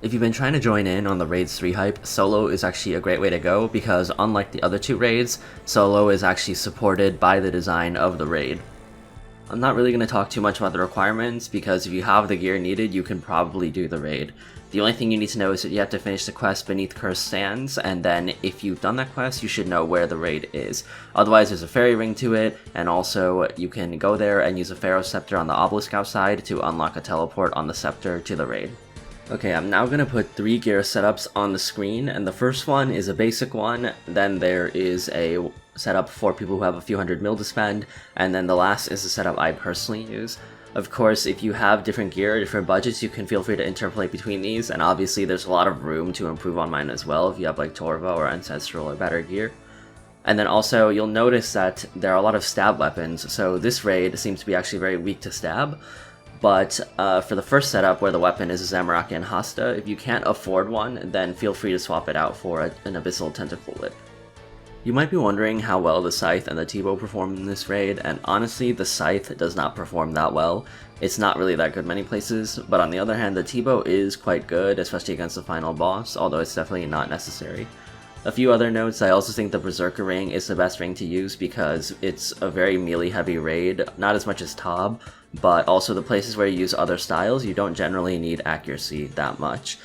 If you've been trying to join in on the Raids 3 hype, solo is actually a great way to go because unlike the other two raids, solo is actually supported by the design of the raid. I'm not really going to talk too much about the requirements because if you have the gear needed, you can probably do the raid. The only thing you need to know is that you have to finish the quest beneath Cursed Sands, and then if you've done that quest, you should know where the raid is. Otherwise, there's a fairy ring to it, and also you can go there and use a Pharaoh Scepter on the Obelisk outside to unlock a teleport on the Scepter to the raid. Okay, I'm now going to put 3 gear setups on the screen, and the first one is a basic one, then there is a setup for people who have a few hundred mil to spend, and then the last is a setup I personally use. Of course, if you have different gear, different budgets, you can feel free to interpolate between these, and obviously there's a lot of room to improve on mine as well if you have like Torva or Ancestral or better gear. And then also, you'll notice that there are a lot of stab weapons, so this raid seems to be actually very weak to stab. But for the first setup, where the weapon is a Zamorak and Hasta, if you can't afford one, then feel free to swap it out for an Abyssal Tentacle Whip. You might be wondering how well the Scythe and the T-Bow perform in this raid, and honestly, the Scythe does not perform that well. It's not really that good many places, but on the other hand, the T-Bow is quite good, especially against the final boss, although it's definitely not necessary. A few other notes, I also think the Berserker ring is the best ring to use because it's a very melee heavy raid, not as much as Tob, but also the places where you use other styles, you don't generally need accuracy that much.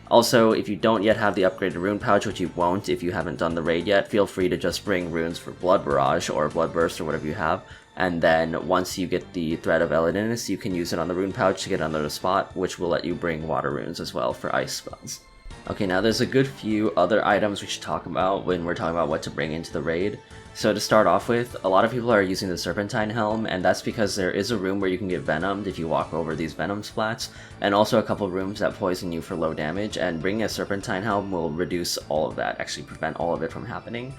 Also, if you don't yet have the upgraded rune pouch, which you won't if you haven't done the raid yet, feel free to just bring runes for Blood Barrage or Blood Burst or whatever you have, and then once you get the Thread of Elidinis, you can use it on the rune pouch to get another spot, which will let you bring water runes as well for ice spells. Okay, now there's a good few other items we should talk about when we're talking about what to bring into the raid. So to start off with, a lot of people are using the Serpentine Helm, and that's because there is a room where you can get venomed if you walk over these venom splats, and also a couple rooms that poison you for low damage, and bringing a Serpentine Helm will reduce all of that, actually prevent all of it from happening.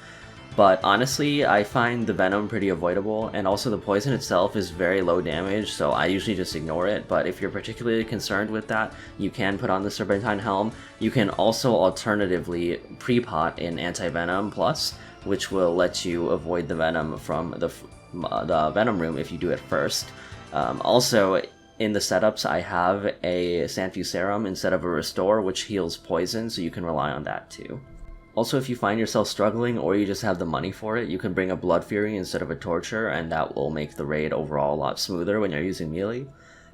But honestly, I find the venom pretty avoidable, and also the poison itself is very low damage, so I usually just ignore it, but if you're particularly concerned with that, you can put on the Serpentine Helm. You can also alternatively pre-pot in Anti-Venom Plus, which will let you avoid the venom from the venom room if you do it first. Also, in the setups, I have a Sandfuse Serum instead of a Restore, which heals poison, so you can rely on that too. Also, if you find yourself struggling or you just have the money for it, you can bring a Blood Fury instead of a Torture, and that will make the raid overall a lot smoother when you're using melee.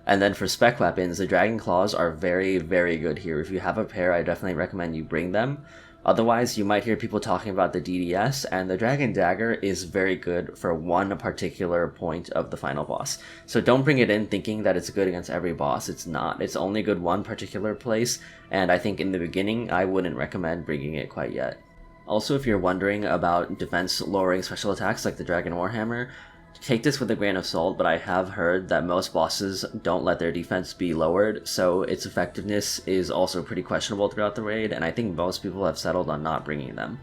And then for spec weapons, the Dragon Claws are very, very good here. If you have a pair, I definitely recommend you bring them. Otherwise, you might hear people talking about the DDS, and the Dragon Dagger is very good for one particular point of the final boss. So don't bring it in thinking that it's good against every boss. It's not. It's only good one particular place, and I think in the beginning, I wouldn't recommend bringing it quite yet. Also, if you're wondering about defense lowering special attacks like the Dragon Warhammer, take this with a grain of salt, but I have heard that most bosses don't let their defense be lowered, so its effectiveness is also pretty questionable throughout the raid, and I think most people have settled on not bringing them.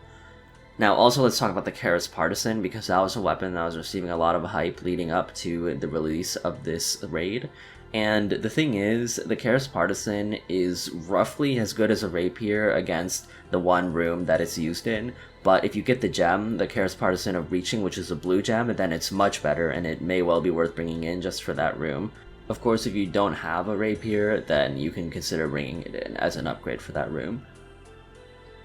Now, also let's talk about the Karis Partisan, because that was a weapon that was receiving a lot of hype leading up to the release of this raid. And the thing is, the Karis Partisan is roughly as good as a rapier against the one room that it's used in, but if you get the gem, the Karis Partisan of Reaching, which is a blue gem, then it's much better, and it may well be worth bringing in just for that room. Of course, if you don't have a rapier, then you can consider bringing it in as an upgrade for that room.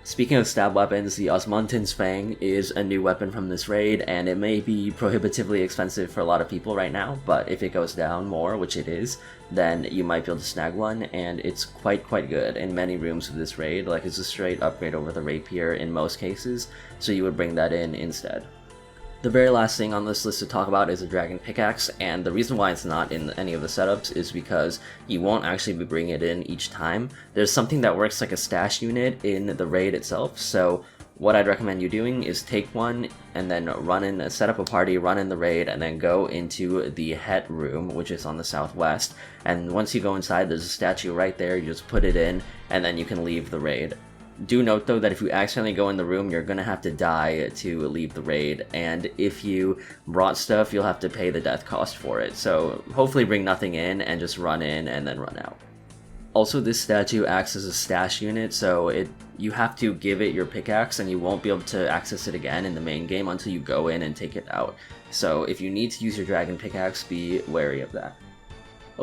Speaking of stab weapons, the Osmuntin's Fang is a new weapon from this raid, and it may be prohibitively expensive for a lot of people right now, but if it goes down more, which it is, then you might be able to snag one, and it's quite good in many rooms of this raid. Like, it's a straight upgrade over the rapier in most cases, so you would bring that in instead. The very last thing on this list to talk about is a Dragon Pickaxe, and the reason why it's not in any of the setups is because you won't actually be bringing it in each time. There's something that works like a stash unit in the raid itself, so what I'd recommend you doing is take one and then set up a party, run in the raid, and then go into the Het room, which is on the southwest, and once you go inside, there's a statue right there, you just put it in, and then you can leave the raid. Do note though that if you accidentally go in the room, you're gonna have to die to leave the raid, and if you brought stuff, you'll have to pay the death cost for it, so hopefully bring nothing in and just run in and then run out. Also, this statue acts as a stash unit, so you have to give it your pickaxe and you won't be able to access it again in the main game until you go in and take it out. So if you need to use your dragon pickaxe, be wary of that.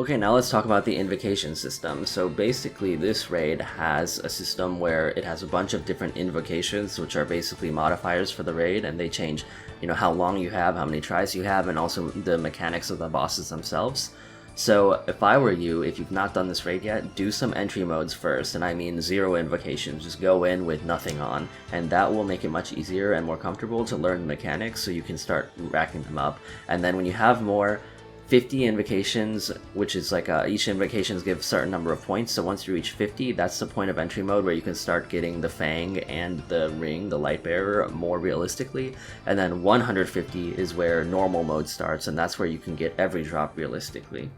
Okay, now let's talk about the invocation system. So basically this raid has a system where it has a bunch of different invocations, which are basically modifiers for the raid, and they change, how long you have, how many tries you have, and also the mechanics of the bosses themselves. So if I were you, if you've not done this raid yet, do some entry modes first, and I mean 0 invocations. Just go in with nothing on, and that will make it much easier and more comfortable to learn the mechanics so you can start racking them up. And then when you have more, 50 invocations, which is like each invocations give a certain number of points, so once you reach 50, that's the point of entry mode where you can start getting the Fang and the Ring, the Light Bearer, more realistically, and then 150 is where normal mode starts, and that's where you can get every drop realistically.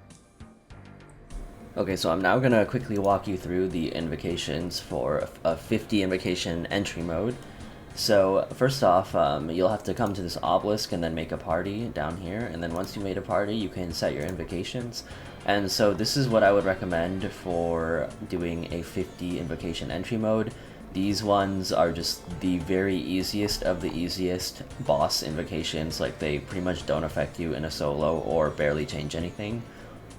Okay, so I'm now going to quickly walk you through the invocations for a 50 invocation entry mode. So first off, you'll have to come to this obelisk and then make a party down here, and then once you made a party you can set your invocations. And so this is what I would recommend for doing a 50 invocation entry mode. These ones are just the very easiest of the easiest boss invocations, like they pretty much don't affect you in a solo or barely change anything.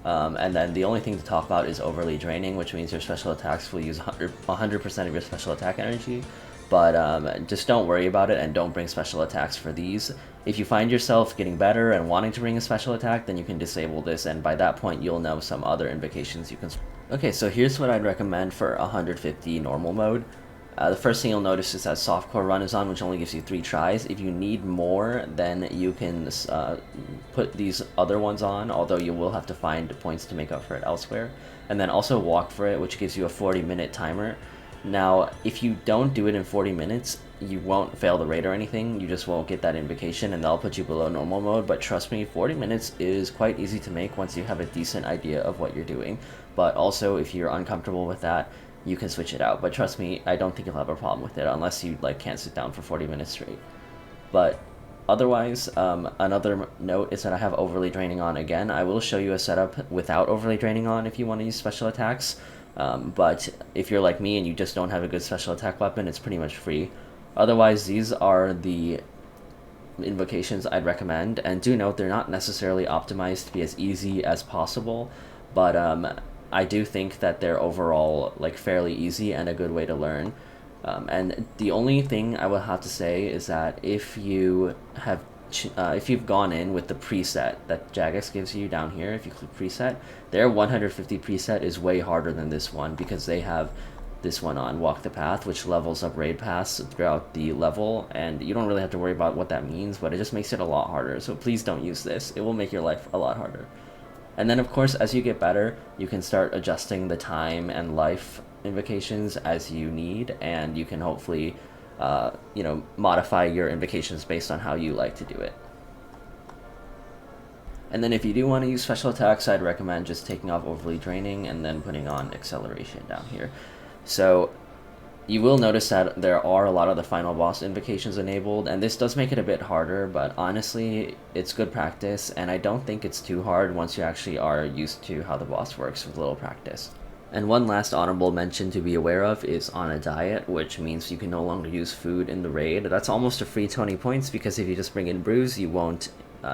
And then the only thing to talk about is overly draining, which means your special attacks will use 100% of your special attack energy. But just don't worry about it and don't bring special attacks for these. If you find yourself getting better and wanting to bring a special attack, then you can disable this, and by that point you'll know some other invocations you can... Okay, so here's what I'd recommend for 150 normal mode. The first thing you'll notice is that softcore run is on, which only gives you 3 tries. If you need more, then you can put these other ones on, although you will have to find points to make up for it elsewhere. And then also walk for it, which gives you a 40-minute timer. Now, if you don't do it in 40 minutes, you won't fail the raid or anything, you just won't get that invocation and that'll put you below normal mode, but trust me, 40 minutes is quite easy to make once you have a decent idea of what you're doing. But also, if you're uncomfortable with that, you can switch it out, but trust me, I don't think you'll have a problem with it, unless you can't sit down for 40 minutes straight. But otherwise, another note is that I have overly draining on again. I will show you a setup without overly draining on if you want to use special attacks. But if you're like me and you just don't have a good special attack weapon, it's pretty much free. Otherwise, these are the invocations I'd recommend, and do note they're not necessarily optimized to be as easy as possible, but I do think that they're overall fairly easy and a good way to learn. And the only thing I will have to say is that if you've gone in with the preset that Jagex gives you down here, if you click preset, their 150 preset is way harder than this one because they have this one on Walk the Path, which levels up raid paths throughout the level, and you don't really have to worry about what that means, but it just makes it a lot harder, so please don't use this. It will make your life a lot harder. And then of course, as you get better, you can start adjusting the time and life invocations as you need, and you can hopefully modify your invocations based on how you like to do it. And then if you do want to use special attacks, I'd recommend just taking off overly draining and then putting on acceleration down here. So you will notice that there are a lot of the final boss invocations enabled, and this does make it a bit harder, but honestly, it's good practice, and I don't think it's too hard once you actually are used to how the boss works with a little practice. And one last honorable mention to be aware of is on a diet, which means you can no longer use food in the raid. That's almost a free 20 points, because if you just bring in brews, you won't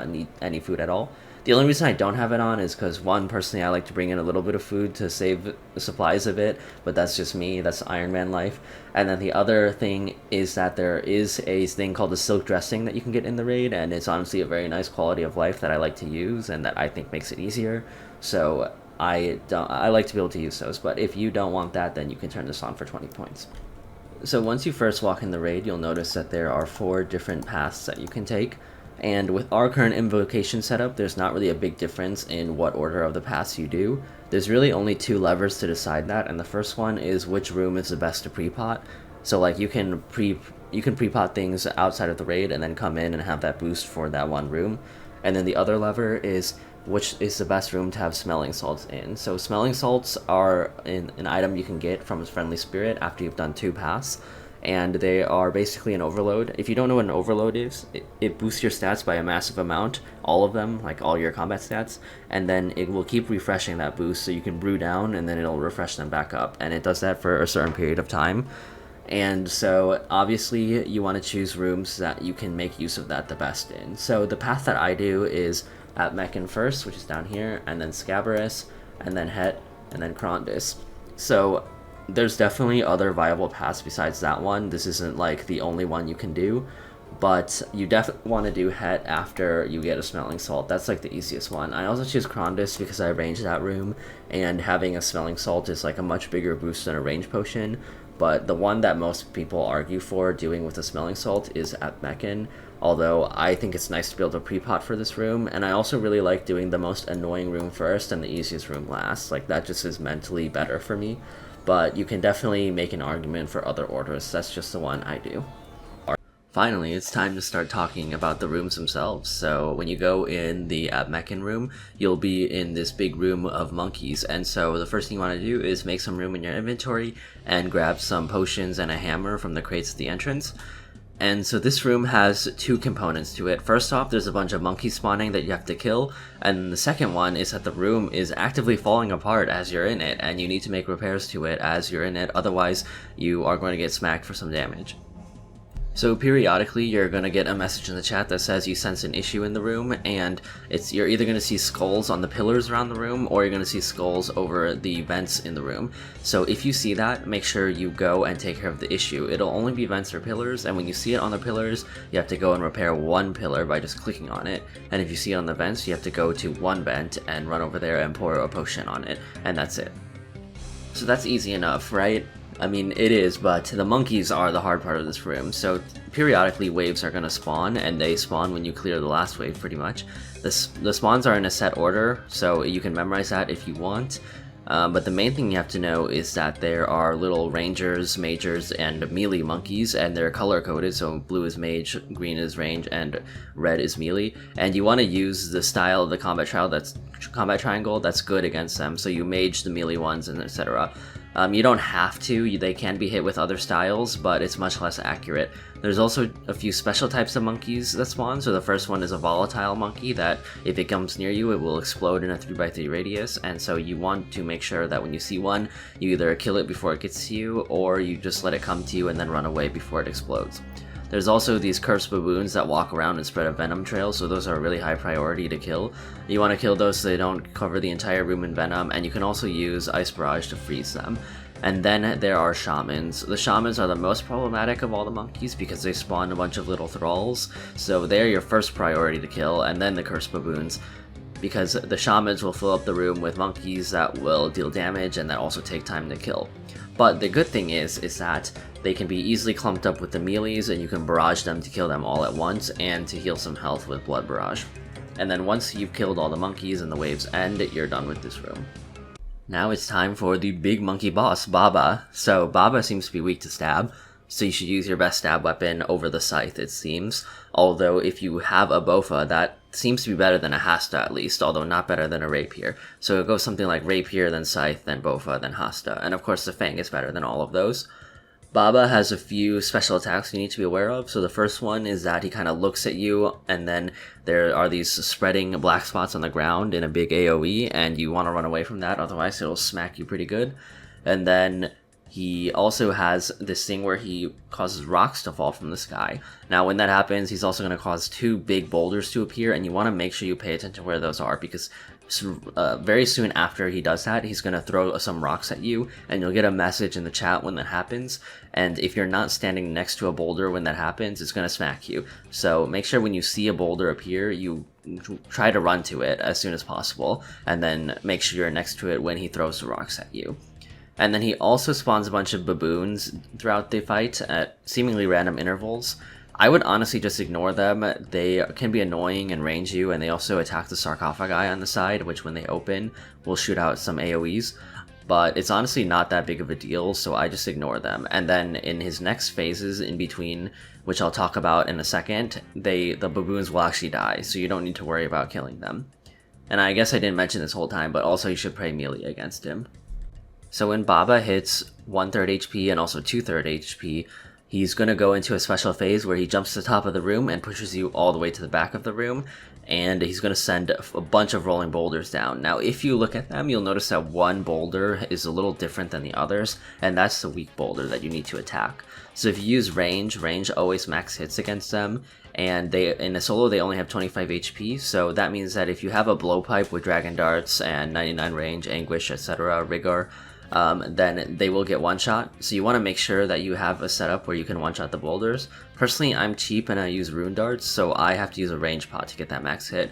need any food at all. The only reason I don't have it on is because, one, personally I like to bring in a little bit of food to save the supplies a bit, but that's just me, that's Iron Man life. And then the other thing is that there is a thing called the silk dressing that you can get in the raid, and it's honestly a very nice quality of life that I like to use and that I think makes it easier. So I like to be able to use those, but if you don't want that, then you can turn this on for 20 points. So once you first walk in the raid, you'll notice that there are 4 different paths that you can take. And with our current invocation setup, there's not really a big difference in what order of the paths you do. There's really only 2 levers to decide that, and the first one is which room is the best to pre-pot. So you can pre-pot things outside of the raid and then come in and have that boost for that one room. And then the other lever is which is the best room to have smelling salts in. So smelling salts are an item you can get from a friendly spirit after you've done 2 paths. And they are basically an overload. If you don't know what an overload is, it boosts your stats by a massive amount, all of them, all your combat stats, and then it will keep refreshing that boost, so you can brew down and then it'll refresh them back up, and it does that for a certain period of time. And so obviously you want to choose rooms that you can make use of that the best in. So the path that I do is Apmeken first, which is down here, and then Scabaras, and then Het, and then Crondis. So there's definitely other viable paths besides that one. This isn't like the only one you can do, but you definitely want to do Het after you get a Smelling Salt. That's like the easiest one. I also choose Crondis because I range that room, and having a Smelling Salt is like a much bigger boost than a range potion. But the one that most people argue for doing with a Smelling Salt is Apmeken, although I think it's nice to be able to pre-pot for this room, and I also really like doing the most annoying room first and the easiest room last. Like, that just is mentally better for me. But you can definitely make an argument for other orders. That's just the one I do. Finally, it's time to start talking about the rooms themselves. So when you go in the Apmeken room, you'll be in this big room of monkeys, and so the first thing you want to do is make some room in your inventory and grab some potions and a hammer from the crates at the entrance. And so this room has two components to it. First off, there's a bunch of monkeys spawning that you have to kill, and the second one is that the room is actively falling apart as you're in it, and you need to make repairs to it as you're in it, otherwise you are going to get smacked for some damage. So periodically you're going to get a message in the chat that says you sense an issue in the room, and you're either going to see skulls on the pillars around the room, or you're going to see skulls over the vents in the room. So if you see that, make sure you go and take care of the issue. It'll only be vents or pillars, and when you see it on the pillars, you have to go and repair one pillar by just clicking on it. And if you see it on the vents, you have to go to one vent and run over there and pour a potion on it, and that's it. So that's easy enough, right? I mean, it is, but the monkeys are the hard part of this room. So periodically waves are going to spawn, and they spawn when you clear the last wave, pretty much. The spawns are in a set order, so you can memorize that if you want. But the main thing you have to know is that there are little rangers, magers, and melee monkeys, and they're color-coded, so blue is mage, green is range, and red is melee. And you want to use the style of the combat triangle that's good against them, so you mage the melee ones, and etc. You don't have to, they can be hit with other styles, but it's much less accurate. There's also a few special types of monkeys that spawn. So the first one is a volatile monkey that if it comes near you, it will explode in a 3x3 radius, and so you want to make sure that when you see one, you either kill it before it gets to you, or you just let it come to you and then run away before it explodes. There's also these cursed baboons that walk around and spread a venom trail, so those are a really high priority to kill. You want to kill those so they don't cover the entire room in venom, and you can also use Ice Barrage to freeze them. And then there are shamans. The shamans are the most problematic of all the monkeys because they spawn a bunch of little thralls, so they're your first priority to kill, and then the cursed baboons, because the shamans will fill up the room with monkeys that will deal damage and that also take time to kill. But the good thing is that they can be easily clumped up with the melees, and you can barrage them to kill them all at once and to heal some health with blood barrage. And then once you've killed all the monkeys and the waves end, you're done with this room. Now it's time for the big monkey boss, Baba. So Baba seems to be weak to stab, so you should use your best stab weapon over the scythe, it seems. Although if you have a bofa, that seems to be better than a hasta at least, although not better than a rapier. So it goes something like rapier, then scythe, then bofa, then hasta, and of course the fang is better than all of those. Baba has a few special attacks you need to be aware of. So the first one is that he kind of looks at you, and then there are these spreading black spots on the ground in a big AoE, and you want to run away from that, otherwise it'll smack you pretty good. And then he also has this thing where he causes rocks to fall from the sky. Now when that happens, he's also going to cause two big boulders to appear, and you want to make sure you pay attention where those are, because very soon after he does that, he's going to throw some rocks at you, and you'll get a message in the chat when that happens, and if you're not standing next to a boulder when that happens, it's going to smack you. So make sure when you see a boulder appear, you try to run to it as soon as possible, and then make sure you're next to it when he throws the rocks at you. And then he also spawns a bunch of baboons throughout the fight at seemingly random intervals. I would honestly just ignore them. They can be annoying and range you, and they also attack the sarcophagi on the side, which when they open will shoot out some AoEs. But it's honestly not that big of a deal, so I just ignore them. And then in his next phases in between, which I'll talk about in a second, the baboons will actually die, so you don't need to worry about killing them. And I guess I didn't mention this whole time, but also you should play melee against him. So when Baba hits 1/3 HP and also 2/3 HP, he's going to go into a special phase where he jumps to the top of the room and pushes you all the way to the back of the room, and he's going to send a bunch of rolling boulders down. Now if you look at them, you'll notice that one boulder is a little different than the others, and that's the weak boulder that you need to attack. So if you use range always max hits against them, and in a solo they only have 25 HP, so that means that if you have a blowpipe with dragon darts and 99 range, anguish, etc., rigor, then they will get one shot. So you want to make sure that you have a setup where you can one shot the boulders. Personally, I'm cheap and I use rune darts, so I have to use a range pot to get that max hit.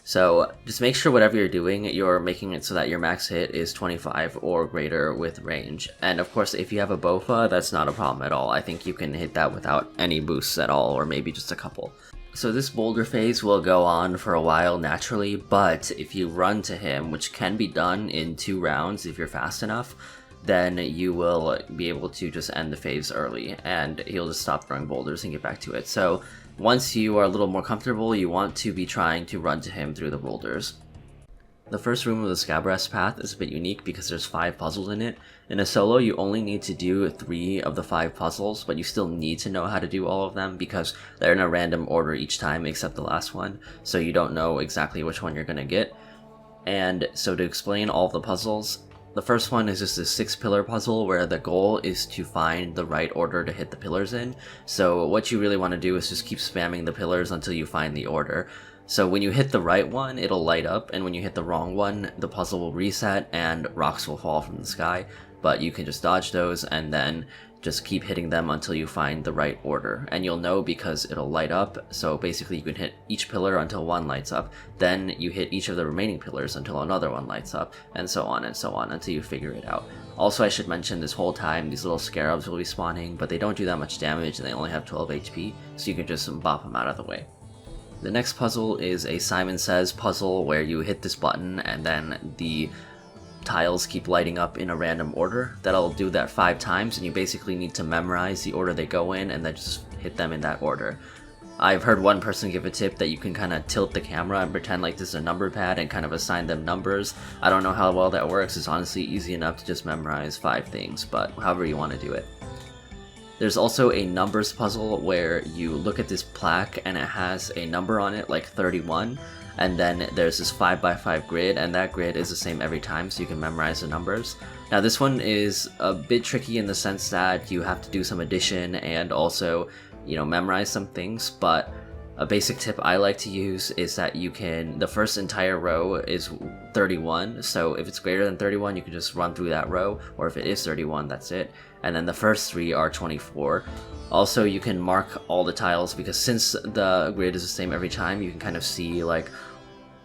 So just make sure whatever you're doing, you're making it so that your max hit is 25 or greater with range. And of course, if you have a Bofa, that's not a problem at all. I think you can hit that without any boosts at all, or maybe just a couple. So this boulder phase will go on for a while naturally, but if you run to him, which can be done in 2 rounds if you're fast enough, then you will be able to just end the phase early, and he'll just stop throwing boulders and get back to it. So once you are a little more comfortable, you want to be trying to run to him through the boulders. The first room of the Scabaras path is a bit unique because there's 5 puzzles in it. In a solo, you only need to do 3 of the 5 puzzles, but you still need to know how to do all of them because they're in a random order each time except the last one, so you don't know exactly which one you're going to get. And so to explain all of the puzzles, the first one is just a 6-pillar puzzle where the goal is to find the right order to hit the pillars in. So what you really want to do is just keep spamming the pillars until you find the order. So when you hit the right one, it'll light up, and when you hit the wrong one, the puzzle will reset and rocks will fall from the sky. But you can just dodge those and then just keep hitting them until you find the right order. And you'll know because it'll light up, so basically you can hit each pillar until one lights up, then you hit each of the remaining pillars until another one lights up, and so on until you figure it out. Also, I should mention this whole time these little scarabs will be spawning, but they don't do that much damage and they only have 12 HP, so you can just bop them out of the way. The next puzzle is a Simon Says puzzle where you hit this button and then the tiles keep lighting up in a random order. That'll do that 5 times, and you basically need to memorize the order they go in and then just hit them in that order. I've heard one person give a tip that you can kind of tilt the camera and pretend like this is a number pad and kind of assign them numbers. I don't know how well that works. It's honestly easy enough to just memorize 5 things, but however you want to do it. There's also a numbers puzzle where you look at this plaque and it has a number on it, like 31, and then there's this 5x5 grid, and that grid is the same every time, so you can memorize the numbers. Now this one is a bit tricky in the sense that you have to do some addition and also, memorize some things, but a basic tip I like to use is that the first entire row is 31, so if it's greater than 31, you can just run through that row, or if it is 31, that's it. And then the first 3 are 24. Also, you can mark all the tiles because since the grid is the same every time, you can kind of see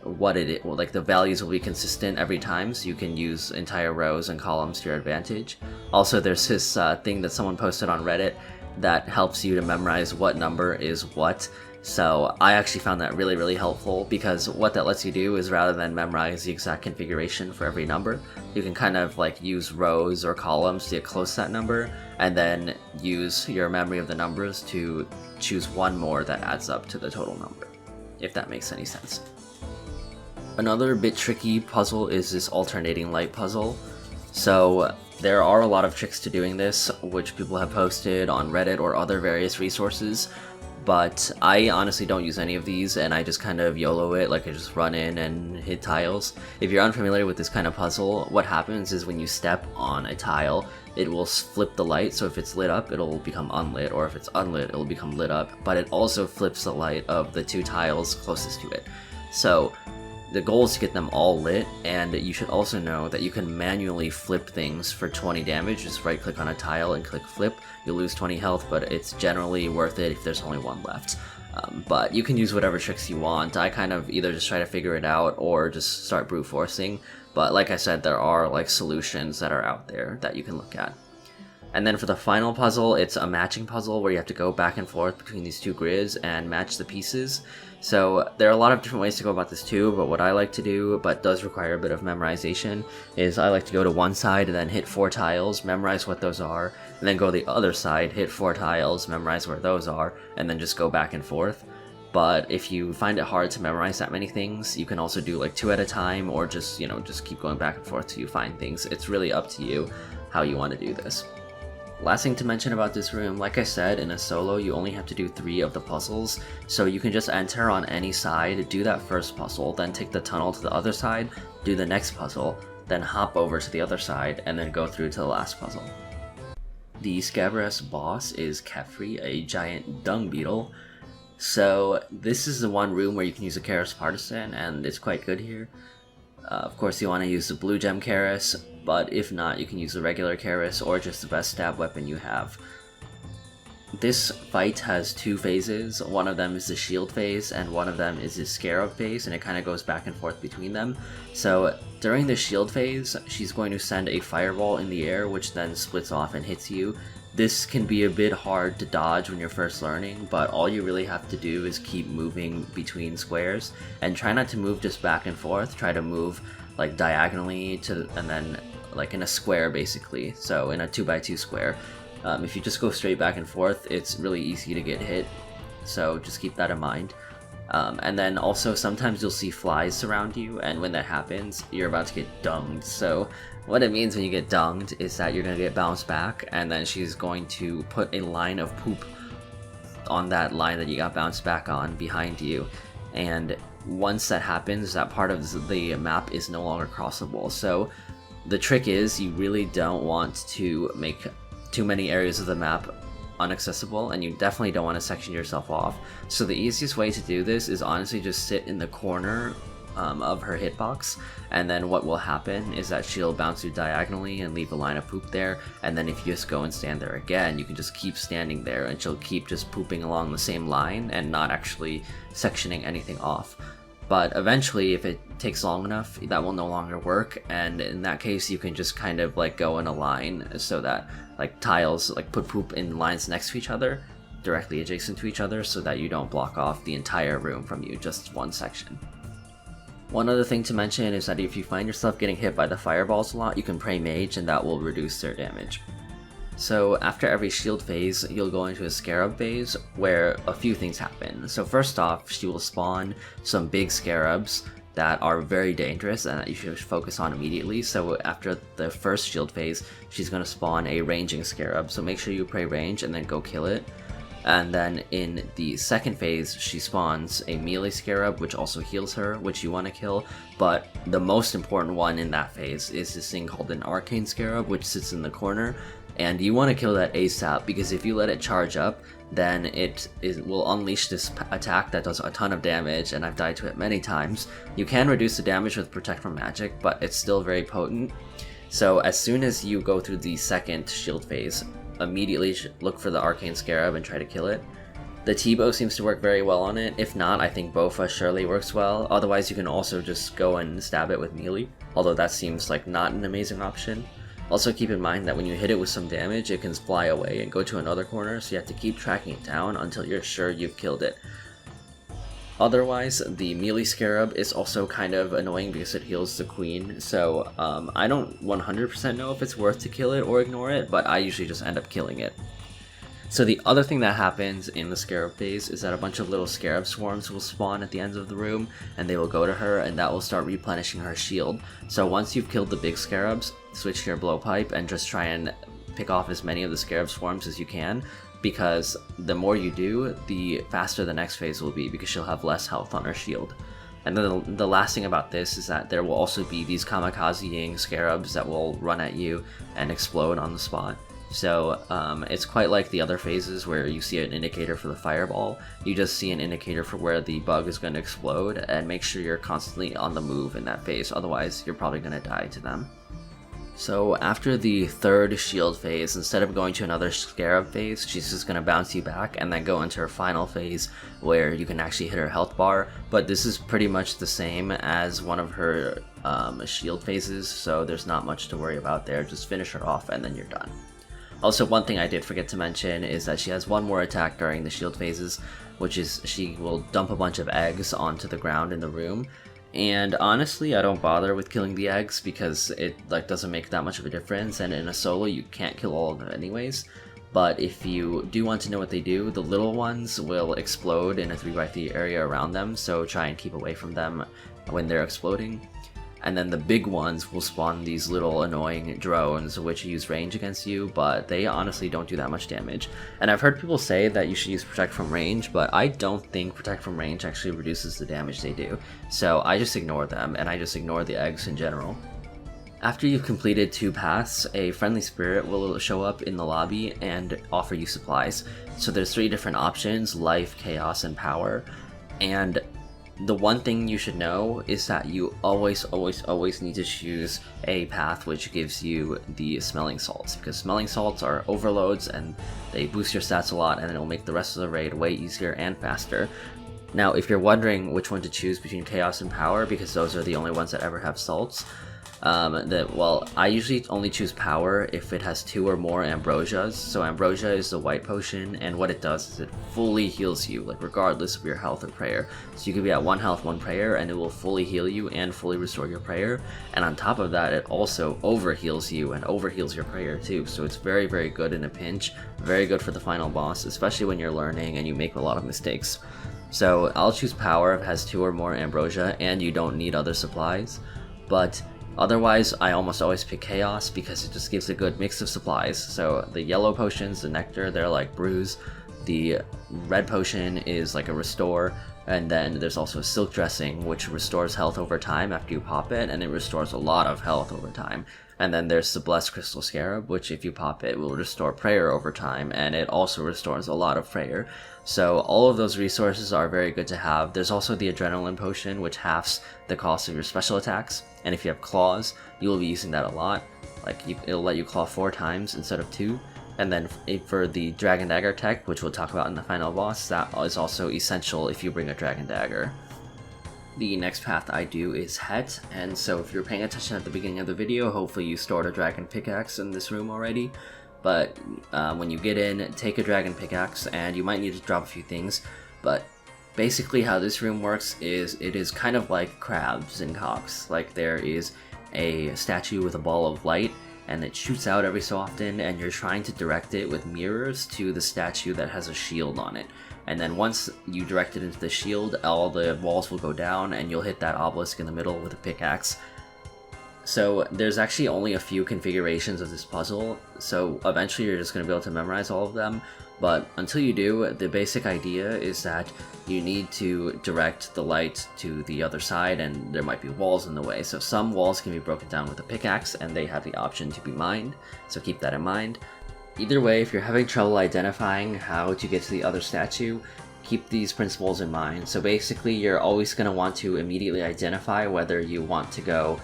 what it is, like the values will be consistent every time, so you can use entire rows and columns to your advantage. Also, there's this thing that someone posted on Reddit that helps you to memorize what number is what. So I actually found that really, really helpful because what that lets you do is rather than memorize the exact configuration for every number, you can kind of use rows or columns to get close to that number and then use your memory of the numbers to choose one more that adds up to the total number, if that makes any sense. Another bit tricky puzzle is this alternating light puzzle. So there are a lot of tricks to doing this, which people have posted on Reddit or other various resources. But I honestly don't use any of these, and I just kind of YOLO it, I just run in and hit tiles. If you're unfamiliar with this kind of puzzle, what happens is when you step on a tile, it will flip the light, so if it's lit up, it'll become unlit, or if it's unlit, it'll become lit up, but it also flips the light of the 2 tiles closest to it. So the goal is to get them all lit, and you should also know that you can manually flip things for 20 damage. Just right click on a tile and click flip. You'll lose 20 health, but it's generally worth it if there's only one left. But you can use whatever tricks you want. I kind of either just try to figure it out or just start brute forcing. But like I said, there are solutions that are out there that you can look at. And then for the final puzzle, it's a matching puzzle where you have to go back and forth between these 2 grids and match the pieces. So there are a lot of different ways to go about this too, but what I like to do, but does require a bit of memorization, is I like to go to one side and then hit 4 tiles, memorize what those are, and then go to the other side, hit 4 tiles, memorize where those are, and then just go back and forth. But if you find it hard to memorize that many things, you can also do 2 at a time, or just keep going back and forth till you find things. It's really up to you how you want to do this. Last thing to mention about this room, like I said, in a solo you only have to do 3 of the puzzles, so you can just enter on any side, do that first puzzle, then take the tunnel to the other side, do the next puzzle, then hop over to the other side, and then go through to the last puzzle. The Scabaras boss is Kephri, a giant dung beetle. So this is the one room where you can use a Karis Partisan, and it's quite good here. Of course you want to use the blue gem Karis, but if not, you can use the regular Karis or just the best stab weapon you have. This fight has two phases. One of them is the shield phase, and one of them is the scarab phase, and it kind of goes back and forth between them. So during the shield phase, she's going to send a fireball in the air, which then splits off and hits you. This can be a bit hard to dodge when you're first learning, but all you really have to do is keep moving between squares, and try not to move just back and forth. Try to move like diagonally and then like in a square basically, so in a 2x2 square. If you just go straight back and forth, it's really easy to get hit, so just keep that in mind. And then also sometimes you'll see flies surround you, and when that happens, you're about to get dunged. So what it means when you get dunged is that you're going to get bounced back, and then she's going to put a line of poop on that line that you got bounced back on behind you. And once that happens, that part of the map is no longer crossable. So the trick is you really don't want to make too many areas of the map unaccessible, and you definitely don't want to section yourself off. So the easiest way to do this is honestly just sit in the corner of her hitbox, and then what will happen is that she'll bounce you diagonally and leave a line of poop there, and then if you just go and stand there again, you can just keep standing there and she'll keep just pooping along the same line and not actually sectioning anything off. But eventually, if it takes long enough, that will no longer work, and in that case you can just kind of like go in a line so that like tiles like put poop in lines next to each other, directly adjacent to each other, so that you don't block off the entire room from you, just one section. One other thing to mention is that if you find yourself getting hit by the fireballs a lot, you can pray mage and that will reduce their damage. So after every shield phase, you'll go into a scarab phase where a few things happen. So first off, she will spawn some big scarabs that are very dangerous and that you should focus on immediately. So after the first shield phase, she's going to spawn a ranging scarab, so make sure you pray range and then go kill it. And then in the second phase, she spawns a melee scarab, which also heals her, which you want to kill. But the most important one in that phase is this thing called an arcane scarab, which sits in the corner. And you want to kill that ASAP, because if you let it charge up, then it will unleash this attack that does a ton of damage, and I've died to it many times. You can reduce the damage with Protect from Magic, but it's still very potent. So as soon as you go through the second shield phase, immediately look for the Arcane Scarab and try to kill it. The T-bow seems to work very well on it. If not, I think Bofa surely works well. Otherwise, you can also just go and stab it with melee, although that seems like not an amazing option. Also keep in mind that when you hit it with some damage, it can fly away and go to another corner, so you have to keep tracking it down until you're sure you've killed it. Otherwise, the melee scarab is also kind of annoying because it heals the queen, so I don't 100% know if it's worth to kill it or ignore it, but I usually just end up killing it. So the other thing that happens in the scarab phase is that a bunch of little scarab swarms will spawn at the ends of the room, and they will go to her, and that will start replenishing her shield. So once you've killed the big scarabs, switch to your blowpipe and just try and pick off as many of the scarab swarms as you can, because the more you do, the faster the next phase will be, because she'll have less health on her shield. And then the last thing about this is that there will also be these kamikaze-ing scarabs that will run at you and explode on the spot. So it's quite like the other phases where you see an indicator for the fireball. You just see an indicator for where the bug is going to explode, and make sure you're constantly on the move in that phase, otherwise you're probably going to die to them. So after the third shield phase, instead of going to another scarab phase, she's just going to bounce you back and then go into her final phase where you can actually hit her health bar. But this is pretty much the same as one of her shield phases, so there's not much to worry about there. Just finish her off and then you're done. Also, one thing I did forget to mention is that she has one more attack during the shield phases, which is she will dump a bunch of eggs onto the ground in the room. And honestly, I don't bother with killing the eggs because it doesn't make that much of a difference, and in a solo you can't kill all of them anyways. But if you do want to know what they do, the little ones will explode in a 3x3 area around them, so try and keep away from them when they're exploding. And then the big ones will spawn these little annoying drones which use range against you, but they honestly don't do that much damage. And I've heard people say that you should use Protect from Range, but I don't think Protect from Range actually reduces the damage they do. So I just ignore them, and I just ignore the eggs in general. After you've completed 2 paths, a friendly spirit will show up in the lobby and offer you supplies. So there's 3 different options: life, chaos, and power. And the one thing you should know is that you always need to choose a path which gives you the smelling salts, because smelling salts are overloads and they boost your stats a lot, and it'll make the rest of the raid way easier and faster. Now, if you're wondering which one to choose between chaos and power, because those are the only ones that ever have salts, I usually only choose power if it has 2 or more ambrosias. So ambrosia is the white potion, and what it does is it fully heals you, like regardless of your health or prayer. So you could be at 1 health, 1 prayer, and it will fully heal you and fully restore your prayer. And on top of that, it also over heals you and over heals your prayer too. So it's very, very good in a pinch, very good for the final boss, especially when you're learning and you make a lot of mistakes. So I'll choose power if it has 2 or more ambrosia and you don't need other supplies. But otherwise, I almost always pick chaos because it just gives a good mix of supplies. So the yellow potions, the nectar, they're like brews. The red potion is like a restore. And then there's also a silk dressing, which restores health over time after you pop it, and it restores a lot of health over time. And then there's the blessed crystal scarab, which if you pop it will restore prayer over time, and it also restores a lot of prayer. So all of those resources are very good to have. There's also the adrenaline potion, which halves the cost of your special attacks, and if you have claws, you will be using that a lot. It'll let you claw 4 times instead of 2. And then for the Dragon Dagger tech, which we'll talk about in the final boss, that is also essential if you bring a Dragon Dagger. The next path I do is Het, and so if you're paying attention at the beginning of the video, hopefully you stored a Dragon Pickaxe in this room already. But when you get in, take a Dragon Pickaxe, and you might need to drop a few things. But basically how this room works is it is kind of like crabs and cocks. Like there is a statue with a ball of light, and it shoots out every so often, and you're trying to direct it with mirrors to the statue that has a shield on it. And then once you direct it into the shield, all the walls will go down, and you'll hit that obelisk in the middle with a pickaxe. So there's actually only a few configurations of this puzzle, so eventually you're just going to be able to memorize all of them. But until you do, the basic idea is that you need to direct the light to the other side, and there might be walls in the way. So some walls can be broken down with a pickaxe, and they have the option to be mined, so keep that in mind. Either way, if you're having trouble identifying how to get to the other statue, keep these principles in mind. So basically, you're always going to want to immediately identify whether you want to go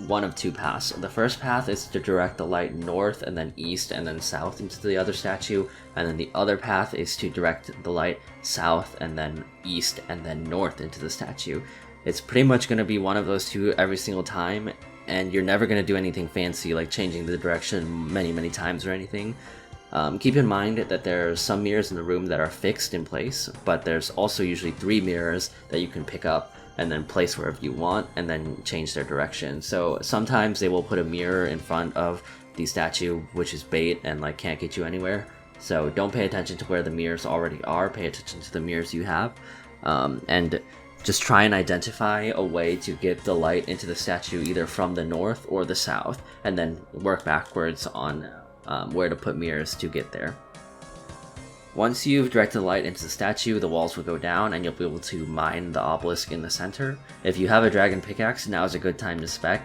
one of 2 paths. The first path is to direct the light north and then east and then south into the other statue, and then the other path is to direct the light south and then east and then north into the statue. It's pretty much going to be one of those 2 every single time, and you're never going to do anything fancy like changing the direction many times or anything. Keep in mind that there are some mirrors in the room that are fixed in place, but there's also usually 3 mirrors that you can pick up and then place wherever you want, and then change their direction. So sometimes they will put a mirror in front of the statue, which is bait and like can't get you anywhere. So don't pay attention to where the mirrors already are, pay attention to the mirrors you have, and just try and identify a way to get the light into the statue either from the north or the south, and then work backwards on where to put mirrors to get there. Once you've directed the light into the statue, the walls will go down and you'll be able to mine the obelisk in the center. If you have a dragon pickaxe, now is a good time to spec.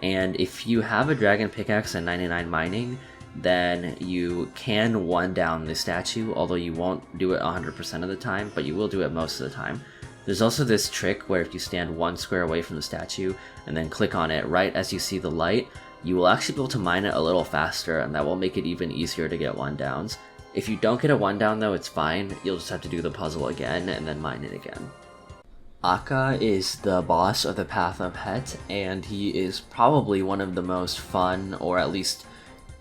And if you have a dragon pickaxe and 99 mining, then you can 1 down the statue, although you won't do it 100% of the time, but you will do it most of the time. There's also this trick where if you stand 1 square away from the statue and then click on it right as you see the light, you will actually be able to mine it a little faster, and that will make it even easier to get 1 downs. If you don't get a 1 down though, it's fine. You'll just have to do the puzzle again and then mine it again. Akkha is the boss of the Path of Het, and he is probably one of the most fun, or at least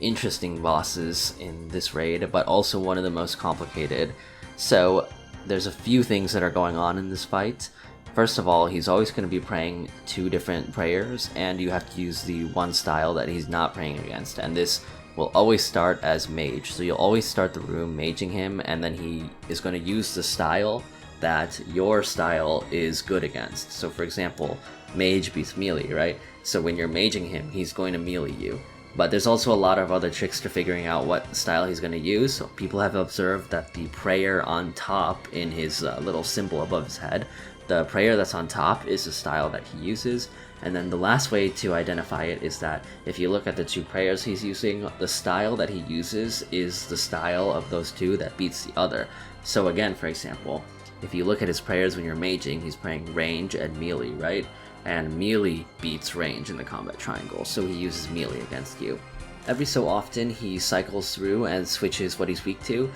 interesting bosses in this raid, but also one of the most complicated. So there's a few things that are going on in this fight. First of all, he's always going to be praying 2 different prayers, and you have to use the one style that he's not praying against, and this will always start as mage. So you'll always start the room maging him, and then he is going to use the style that your style is good against. So for example, mage beats melee, right? So when you're maging him, he's going to melee you. But there's also a lot of other tricks to figuring out what style he's going to use. So people have observed that the prayer on top in his little symbol above his head, the prayer that's on top is the style that he uses, And then the last way to identify it is that if you look at the two prayers he's using, the style that he uses is the style of those two that beats the other. So again, for example, if you look at his prayers when you're maging, he's praying range and melee, right? And melee beats range in the combat triangle, so he uses melee against you. Every so often he cycles through and switches what he's weak to,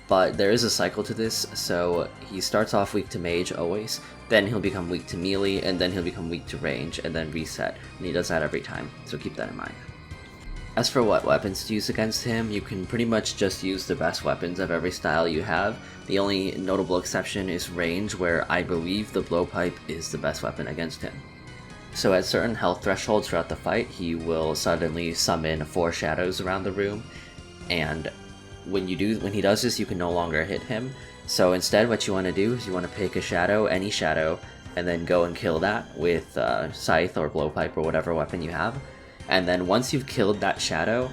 but there is a cycle to this, so he starts off weak to mage always, then he'll become weak to melee, and then he'll become weak to range, and then reset, and he does that every time, so keep that in mind. As for what weapons to use against him, you can pretty much just use the best weapons of every style you have. The only notable exception is range, where I believe the blowpipe is the best weapon against him. So at certain health thresholds throughout the fight, he will suddenly summon 4 shadows around the room, and when he does this, you can no longer hit him. So instead, what you want to do is you want to pick a shadow, any shadow, and then go and kill that with scythe or blowpipe or whatever weapon you have. And then once you've killed that shadow,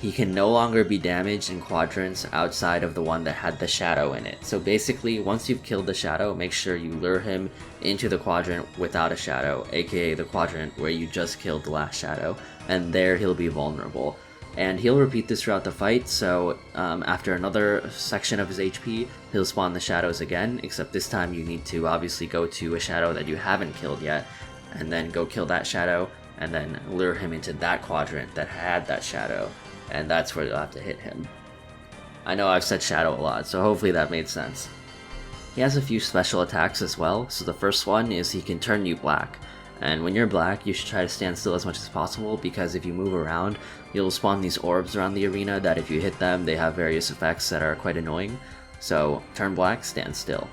he can no longer be damaged in quadrants outside of the one that had the shadow in it. So basically, once you've killed the shadow, make sure you lure him into the quadrant without a shadow, aka the quadrant where you just killed the last shadow, and there he'll be vulnerable. And he'll repeat this throughout the fight, so after another section of his HP, he'll spawn the shadows again, except this time you need to obviously go to a shadow that you haven't killed yet, and then go kill that shadow, and then lure him into that quadrant that had that shadow, and that's where you'll have to hit him. I know I've said shadow a lot, so hopefully that made sense. He has a few special attacks as well, so the first one is he can turn you black. And when you're black, you should try to stand still as much as possible, because if you move around, you'll spawn these orbs around the arena that if you hit them, they have various effects that are quite annoying. So turn black, stand still.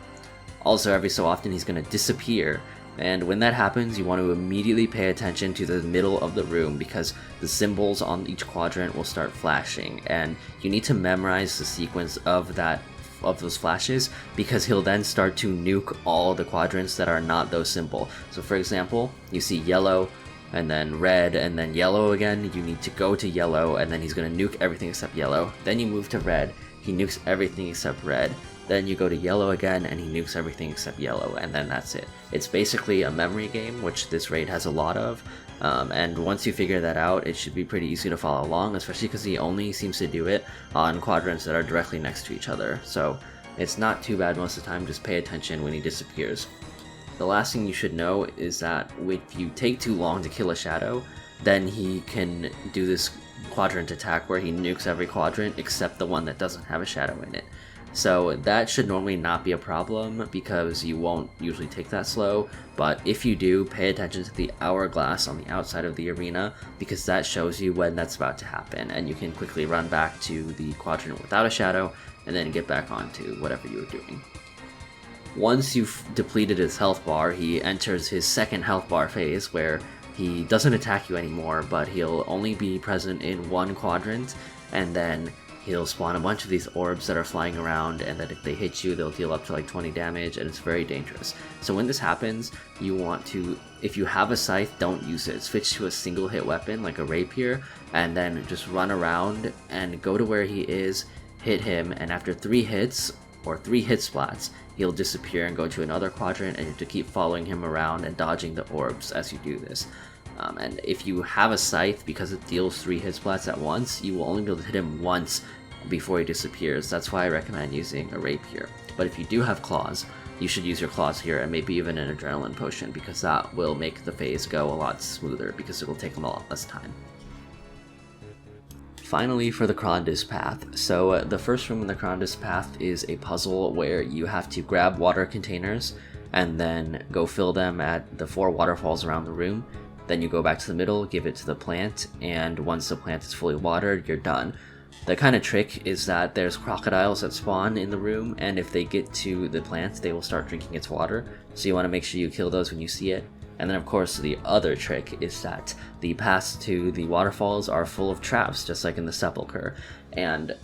Also, every so often he's going to disappear, and when that happens, you want to immediately pay attention to the middle of the room, because the symbols on each quadrant will start flashing, and you need to memorize the sequence of those flashes, because he'll then start to nuke all the quadrants that are not those simple. So for example, you see yellow, and then red, and then yellow again, you need to go to yellow, and then he's going to nuke everything except yellow. Then you move to red, he nukes everything except red. Then you go to yellow again, and he nukes everything except yellow, and then that's it. It's basically a memory game, which this raid has a lot of, and once you figure that out, it should be pretty easy to follow along, especially because he only seems to do it on quadrants that are directly next to each other, so it's not too bad most of the time. Just pay attention when he disappears. The last thing you should know is that if you take too long to kill a shadow, then he can do this quadrant attack where he nukes every quadrant except the one that doesn't have a shadow in it. So that should normally not be a problem, because you won't usually take that slow, but if you do, pay attention to the hourglass on the outside of the arena, because that shows you when that's about to happen, and you can quickly run back to the quadrant without a shadow, and then get back onto whatever you were doing. Once you've depleted his health bar, he enters his second health bar phase, where he doesn't attack you anymore, but he'll only be present in one quadrant, and then he'll spawn a bunch of these orbs that are flying around, and that if they hit you, they'll deal up to like 20 damage, and it's very dangerous. So when this happens, you want to, if you have a scythe, don't use it. Switch to a single hit weapon, like a rapier, and then just run around and go to where he is, hit him, and after 3 hits, or 3 hit splats, he'll disappear and go to another quadrant, and you have to keep following him around and dodging the orbs as you do this. And if you have a scythe, because it deals 3 hit splats at once, you will only be able to hit him once before he disappears. That's why I recommend using a rapier. But if you do have claws, you should use your claws here, and maybe even an adrenaline potion, because that will make the phase go a lot smoother, because it will take him a lot less time. Finally, for the Crondis path. So the first room in the Crondis path is a puzzle where you have to grab water containers and then go fill them at the 4 waterfalls around the room. Then you go back to the middle, give it to the plant, and once the plant is fully watered, you're done. The kind of trick is that there's crocodiles that spawn in the room, and if they get to the plant, they will start drinking its water, so you want to make sure you kill those when you see it. And then of course the other trick is that the paths to the waterfalls are full of traps, just like in the sepulcher, and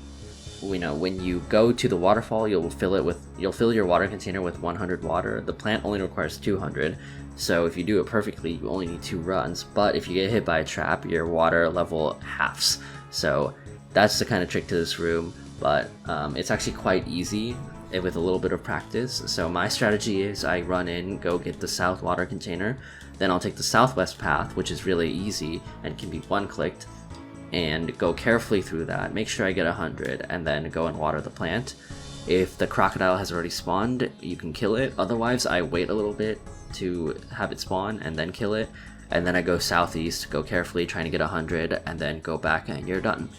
when you go to the waterfall, you'll fill your water container with 100 water. The plant only requires 200, so if you do it perfectly, you only need 2 runs, but if you get hit by a trap, your water level halves. So that's the kind of trick to this room, but it's actually quite easy, with a little bit of practice. So my strategy is I run in, go get the south water container, then I'll take the southwest path, which is really easy and can be one-clicked, and go carefully through that, make sure I get 100, and then go and water the plant. If the crocodile has already spawned, you can kill it. Otherwise, I wait a little bit to have it spawn and then kill it, and then I go southeast, go carefully, trying to get 100, and then go back and you're done.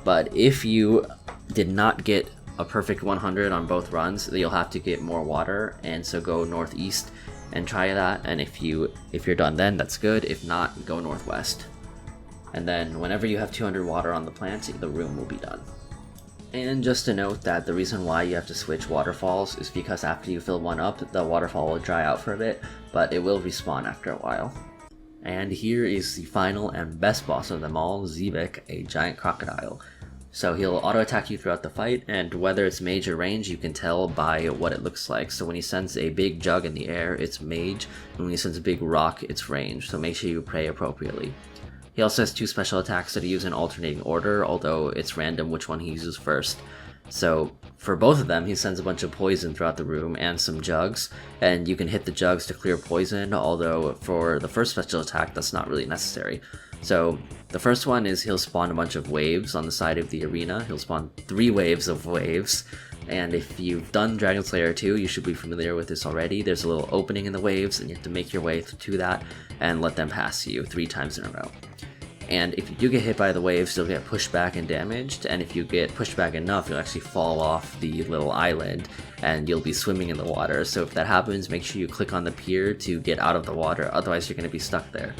But if you did not get a perfect 100 on both runs, you'll have to get more water, and so go northeast and try that, and if you're done then, that's good. If not, go northwest. And then whenever you have 200 water on the plant, the room will be done. And just to note that the reason why you have to switch waterfalls is because after you fill one up, the waterfall will dry out for a bit, but it will respawn after a while. And here is the final and best boss of them all, Zebak, a giant crocodile. So he'll auto-attack you throughout the fight, and whether it's mage or range, you can tell by what it looks like. So when he sends a big jug in the air, it's mage, and when he sends a big rock, it's range, so make sure you pray appropriately. He also has 2 special attacks that he uses in alternating order, although it's random which one he uses first. So for both of them, he sends a bunch of poison throughout the room and some jugs, and you can hit the jugs to clear poison, although for the first special attack, that's not really necessary. So the first one is he'll spawn a bunch of waves on the side of the arena. He'll spawn 3 waves of waves, and if you've done Dragon Slayer 2, you should be familiar with this already. There's a little opening in the waves, and you have to make your way to that and let them pass you 3 times in a row. And if you do get hit by the waves, you'll get pushed back and damaged, and if you get pushed back enough, you'll actually fall off the little island, and you'll be swimming in the water. So if that happens, make sure you click on the pier to get out of the water, otherwise you're going to be stuck there.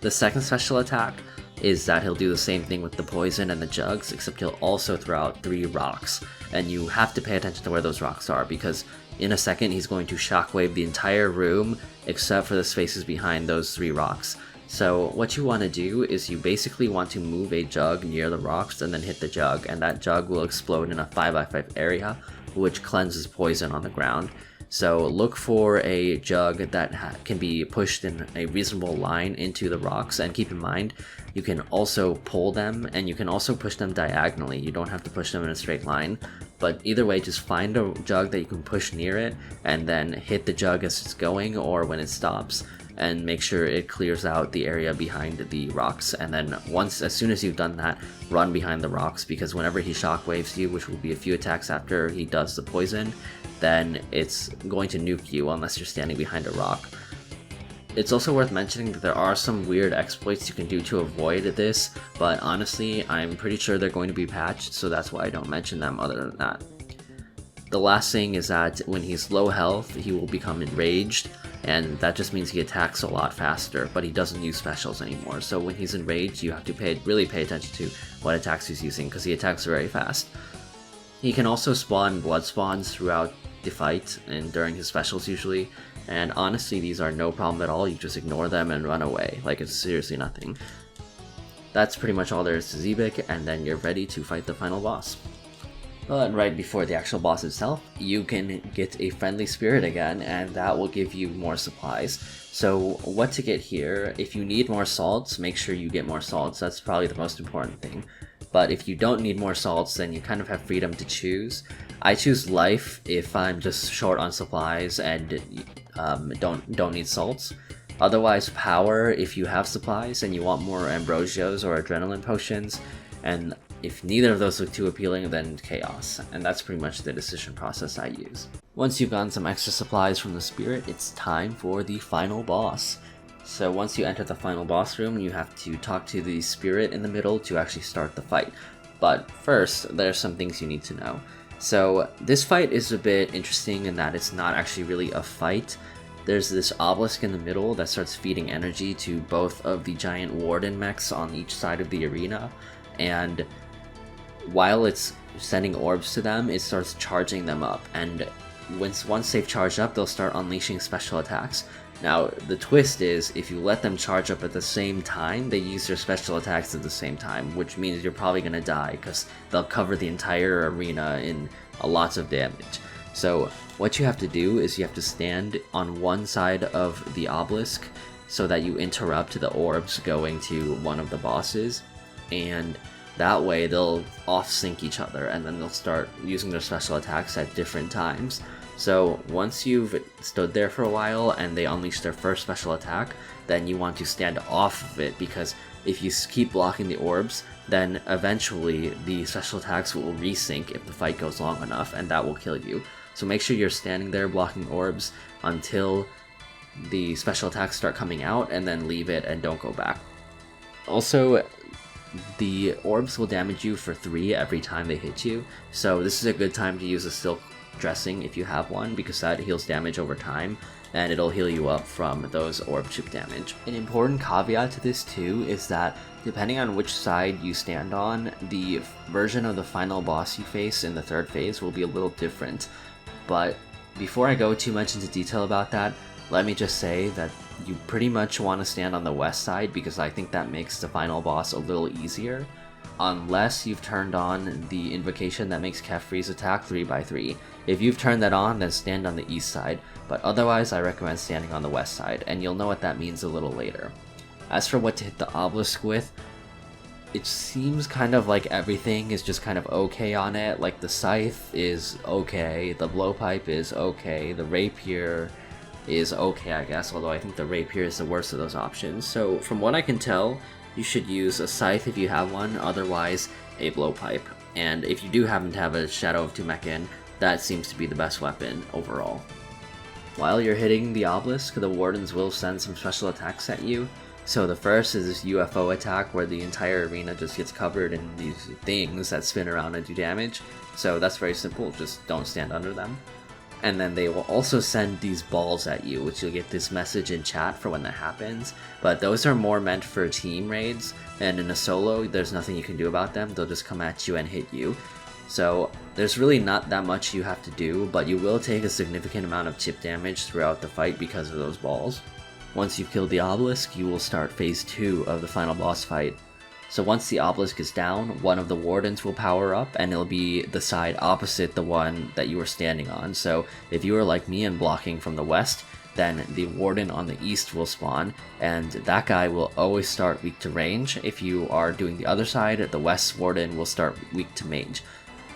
The second special attack is that he'll do the same thing with the poison and the jugs, except he'll also throw out 3 rocks, and you have to pay attention to where those rocks are, because in a second he's going to shockwave the entire room, except for the spaces behind those 3 rocks. So what you want to do is you basically want to move a jug near the rocks and then hit the jug, and that jug will explode in a 5x5 area, which cleanses poison on the ground. So look for a jug that can be pushed in a reasonable line into the rocks, and keep in mind you can also pull them and you can also push them diagonally. You don't have to push them in a straight line, but either way, just find a jug that you can push near it and then hit the jug as it's going or when it stops, and make sure it clears out the area behind the rocks. And then as soon as you've done that, run behind the rocks, because whenever he shockwaves you, which will be a few attacks after he does the poison, then it's going to nuke you unless you're standing behind a rock. It's also worth mentioning that there are some weird exploits you can do to avoid this, but honestly, I'm pretty sure they're going to be patched, so that's why I don't mention them other than that. The last thing is that when he's low health, he will become enraged, and that just means he attacks a lot faster, but he doesn't use specials anymore. So when he's enraged, you have to really pay attention to what attacks he's using, because he attacks very fast. He can also spawn blood spawns throughout the fight and during his specials usually, and honestly these are no problem at all. You just ignore them and run away, like it's seriously nothing. That's pretty much all there is to Zebak, and then you're ready to fight the final boss. But right before the actual boss itself, you can get a friendly spirit again, and that will give you more supplies. So what to get here: if you need more salts, make sure you get more salts. That's probably the most important thing. But if you don't need more salts, then you kind of have freedom to choose. I choose life if I'm just short on supplies and don't need salts. Otherwise, power if you have supplies and you want more ambrosios or adrenaline potions. And if neither of those look too appealing, then chaos. And that's pretty much the decision process I use. Once you've gotten some extra supplies from the spirit, it's time for the final boss. So once you enter the final boss room, you have to talk to the spirit in the middle to actually start the fight. But first, there's some things you need to know. So this fight is a bit interesting in that it's not actually really a fight. There's this obelisk in the middle that starts feeding energy to both of the giant warden mechs on each side of the arena, and while it's sending orbs to them, it starts charging them up, and once they've charged up, they'll start unleashing special attacks. Now, the twist is, if you let them charge up at the same time, they use their special attacks at the same time, which means you're probably going to die, because they'll cover the entire arena in lots of damage. So what you have to do is you have to stand on one side of the obelisk so that you interrupt the orbs going to one of the bosses, and That way they'll off-sync each other, and then they'll start using their special attacks at different times. So once you've stood there for a while and they unleash their first special attack, then you want to stand off of it, because if you keep blocking the orbs, then eventually the special attacks will resync if the fight goes long enough, and that will kill you. So make sure you're standing there blocking orbs until the special attacks start coming out, and then leave it and don't go back. Also, the orbs will damage you for 3 every time they hit you, so this is a good time to use a silk dressing if you have one, because that heals damage over time, and it'll heal you up from those orb chip damage. An important caveat to this too is that depending on which side you stand on, the version of the final boss you face in the 3rd phase will be a little different. But before I go too much into detail about that, let me just say that you pretty much want to stand on the west side, because I think that makes the final boss a little easier, unless you've turned on the invocation that makes Kephri's attack 3x3. If you've turned that on, then stand on the east side, but otherwise I recommend standing on the west side, and you'll know what that means a little later. As for what to hit the Obelisk with, it seems kind of like everything is just kind of okay on it. Like the scythe is okay, the blowpipe is okay, the rapier is okay, I guess, although I think the rapier is the worst of those options. So from what I can tell, you should use a scythe if you have one, otherwise a blowpipe. And if you do happen to have a Shadow of Tumeken, that seems to be the best weapon overall. While you're hitting the Obelisk, the Wardens will send some special attacks at you. So the first is this UFO attack where the entire arena just gets covered in these things that spin around and do damage. So that's very simple, just don't stand under them. And then they will also send these balls at you, which you'll get this message in chat for when that happens. But those are more meant for team raids, and in a solo, there's nothing you can do about them. They'll just come at you and hit you. So there's really not that much you have to do, but you will take a significant amount of chip damage throughout the fight because of those balls. Once you've killed the Obelisk, you will start phase 2 of the final boss fight. So once the Obelisk is down, one of the Wardens will power up, and it'll be the side opposite the one that you were standing on. So if you are like me and blocking from the west, then the Warden on the east will spawn, and that guy will always start weak to range. If you are doing the other side, the west Warden will start weak to mage.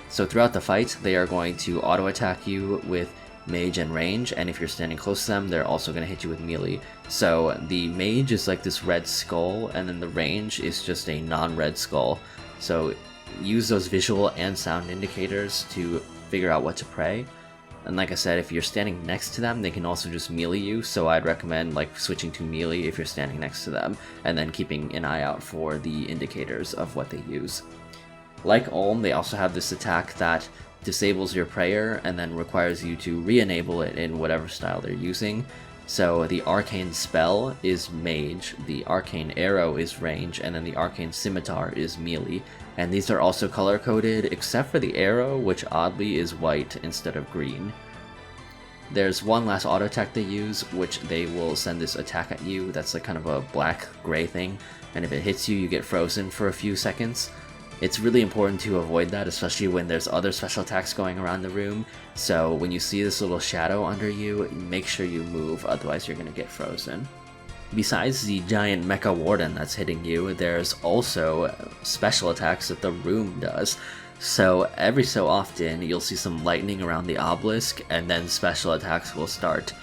So throughout the fight, they are going to auto attack you with mage and range, and if you're standing close to them, they're also going to hit you with melee. So the mage is like this red skull, and then the range is just a non-red skull. So use those visual and sound indicators to figure out what to pray. And like I said, if you're standing next to them, they can also just melee you, so I'd recommend like switching to melee if you're standing next to them, and then keeping an eye out for the indicators of what they use. Like Ulm, they also have this attack that disables your prayer and then requires you to re-enable it in whatever style they're using. So the arcane spell is mage, the arcane arrow is range, and then the arcane scimitar is melee. And these are also color coded except for the arrow, which oddly is white instead of green. There's one last auto attack they use, which they will send this attack at you that's like kind of a black gray thing, and if it hits you, you get frozen for a few seconds. It's really important to avoid that, especially when there's other special attacks going around the room. So when you see this little shadow under you, make sure you move, otherwise you're going to get frozen. Besides the giant mecha warden that's hitting you, there's also special attacks that the room does. So every so often, you'll see some lightning around the obelisk, and then special attacks will start.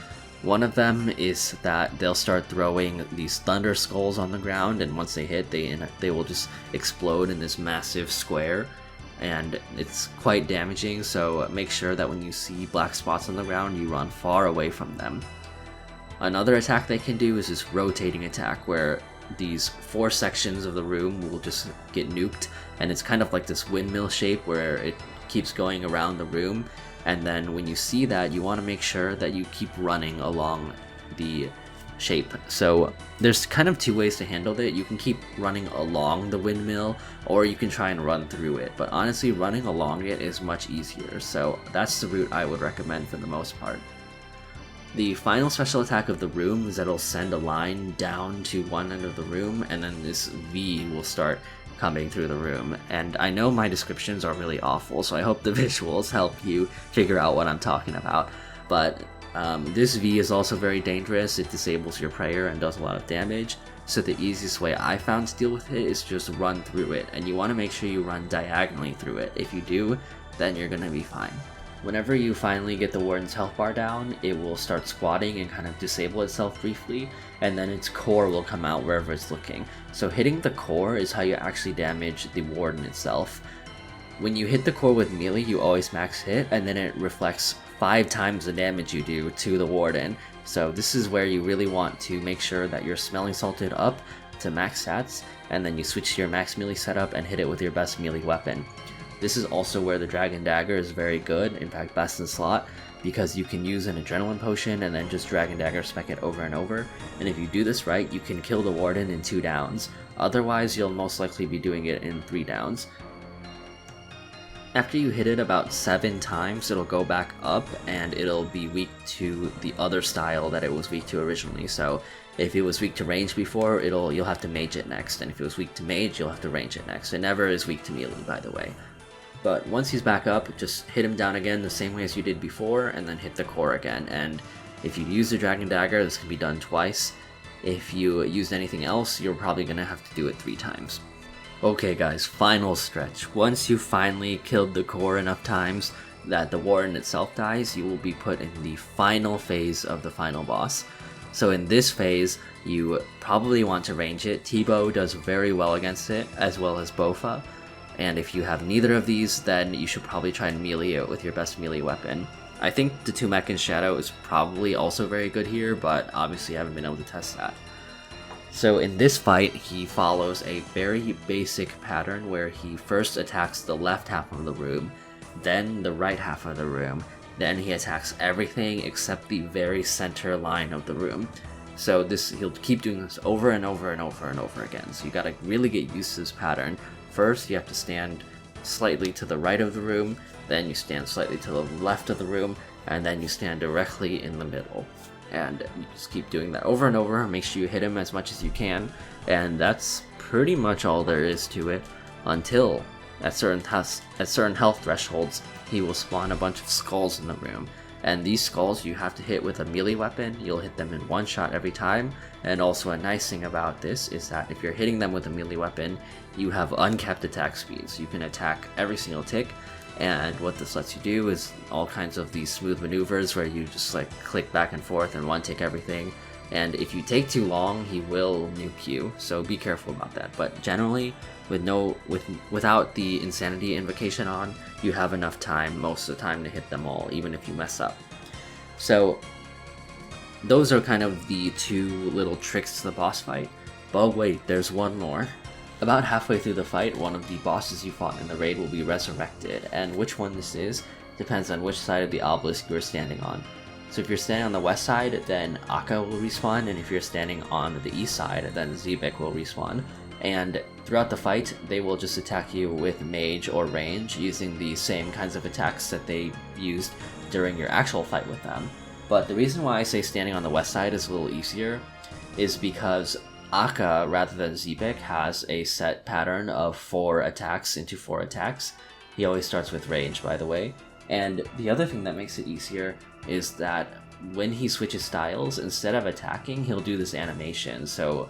One of them is that they'll start throwing these thunder skulls on the ground, and once they hit, they will just explode in this massive square, and it's quite damaging, so make sure that when you see black spots on the ground, you run far away from them. Another attack they can do is this rotating attack, where these 4 sections of the room will just get nuked, and it's kind of like this windmill shape where it keeps going around the room. And then when you see that, you want to make sure that you keep running along the shape. So there's kind of 2 ways to handle it. You can keep running along the windmill, or you can try and run through it. But honestly, running along it is much easier. So that's the route I would recommend for the most part. The final special attack of the room is that it'll send a line down to one end of the room, and then this V will start coming through the room. And I know my descriptions are really awful, so I hope the visuals help you figure out what I'm talking about. But this V is also very dangerous. It disables your prayer and does a lot of damage. So the easiest way I found to deal with it is just run through it, and you want to make sure you run diagonally through it. If you do, then you're going to be fine. Whenever you finally get the Warden's health bar down, it will start squatting and kind of disable itself briefly, and then its core will come out wherever it's looking. So hitting the core is how you actually damage the Warden itself. When you hit the core with melee, you always max hit, and then it reflects 5 times the damage you do to the Warden. So this is where you really want to make sure that you're smelling salted up to max stats, and then you switch to your max melee setup and hit it with your best melee weapon. This is also where the Dragon Dagger is very good, in fact best in slot, because you can use an Adrenaline Potion and then just Dragon Dagger spec it over and over, and if you do this right, you can kill the Warden in 2 downs. Otherwise, you'll most likely be doing it in 3 downs. After you hit it about 7 times, it'll go back up, and it'll be weak to the other style that it was weak to originally. So if it was weak to range before, you'll have to mage it next, and if it was weak to mage, you'll have to range it next. It never is weak to melee, by the way. But once he's back up, just hit him down again the same way as you did before, and then hit the core again. And if you use the Dragon Dagger, this can be done twice. If you used anything else, you're probably going to have to do it 3 times. Okay guys, final stretch. Once you finally killed the core enough times that the Warden itself dies, you will be put in the final phase of the final boss. So in this phase, you probably want to range it. T-Bow does very well against it, as well as Bofa. And if you have neither of these, then you should probably try and melee it with your best melee weapon. I think the Tumeken Shadow is probably also very good here, but obviously I haven't been able to test that. So in this fight, he follows a very basic pattern where he first attacks the left half of the room, then the right half of the room, then he attacks everything except the very center line of the room. So he'll keep doing this over and over and over and over again, so you gotta really get used to this pattern. First, you have to stand slightly to the right of the room, then you stand slightly to the left of the room, and then you stand directly in the middle. And you just keep doing that over and over, make sure you hit him as much as you can, and that's pretty much all there is to it, until at certain health thresholds, he will spawn a bunch of skulls in the room. And these skulls you have to hit with a melee weapon. You'll hit them in 1 shot every time, and also a nice thing about this is that if you're hitting them with a melee weapon, you have uncapped attack speed, so you can attack every single tick. And what this lets you do is all kinds of these smooth maneuvers where you just like click back and forth and one-tick everything. And if you take too long, he will nuke you, so be careful about that. But generally, without the Insanity Invocation on, you have enough time most of the time to hit them all, even if you mess up. So those are kind of the 2 little tricks to the boss fight. But wait, there's one more. About halfway through the fight, one of the bosses you fought in the raid will be resurrected, and which one this is depends on which side of the obelisk you're standing on. So if you're standing on the west side, then Akkha will respawn, and if you're standing on the east side, then Zebak will respawn. And throughout the fight, they will just attack you with mage or range, using the same kinds of attacks that they used during your actual fight with them. But the reason why I say standing on the west side is a little easier is because Akkha, rather than Zebak, has a set pattern of 4 attacks into 4 attacks. He always starts with range, by the way. And the other thing that makes it easier is that when he switches styles, instead of attacking, he'll do this animation. So